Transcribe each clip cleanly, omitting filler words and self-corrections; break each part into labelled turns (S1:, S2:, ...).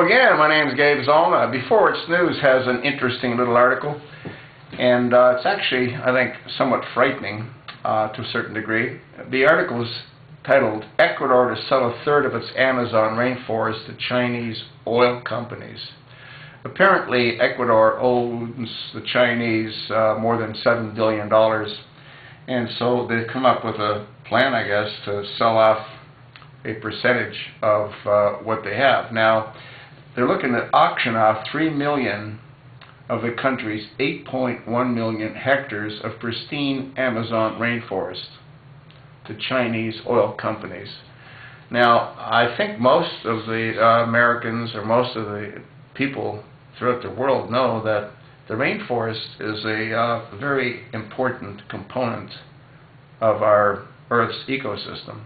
S1: Again, my name is Gabe Zollner. Before It's News has an interesting little article, and it's actually, I think, somewhat frightening to a certain degree. The article is titled, "Ecuador to sell a third of its Amazon rainforest to Chinese oil companies." Apparently, Ecuador owes the Chinese more than $7 billion, and so they've come up with a plan, I guess, to sell off a percentage of what they have. Now, they're looking to auction off 3 million of the country's 8.1 million hectares of pristine Amazon rainforest to Chinese oil companies. Now, I think most of the Americans or most of the people throughout the world know that the rainforest is a very important component of our Earth's ecosystem,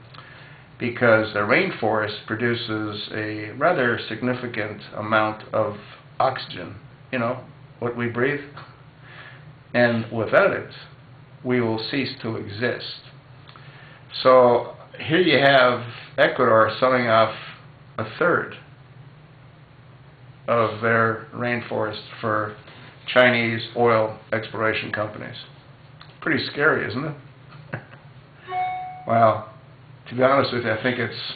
S1: because the rainforest produces a rather significant amount of oxygen, you know, what we breathe, and without it we will cease to exist. So here you have Ecuador selling off a third of their rainforest for Chinese oil exploration companies. Pretty scary, isn't it? Wow. To be honest with you, I think it's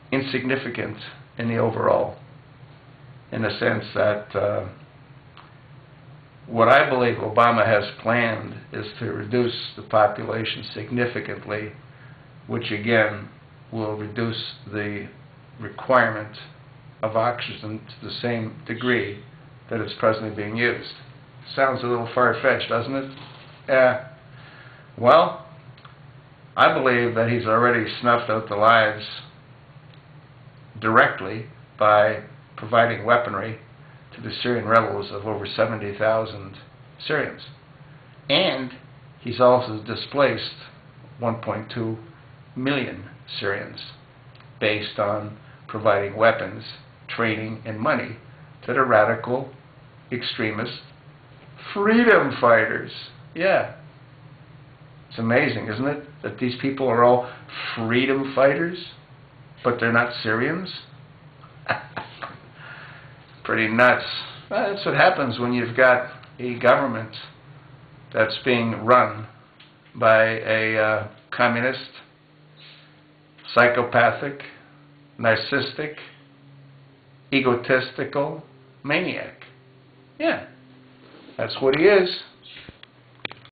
S1: insignificant in the overall, in the sense that what I believe Obama has planned is to reduce the population significantly, which again will reduce the requirement of oxygen to the same degree that it's presently being used. Sounds a little far-fetched, doesn't it? Yeah. Well, I believe that he's already snuffed out the lives directly by providing weaponry to the Syrian rebels of over 70,000 Syrians. And he's also displaced 1.2 million Syrians based on providing weapons, training, and money to the radical, extremist freedom fighters. Yeah. It's amazing, isn't it, that these people are all freedom fighters, but they're not Syrians? Pretty nuts. Well, that's what happens when you've got a government that's being run by a communist, psychopathic, narcissistic, egotistical maniac. Yeah, that's what he is.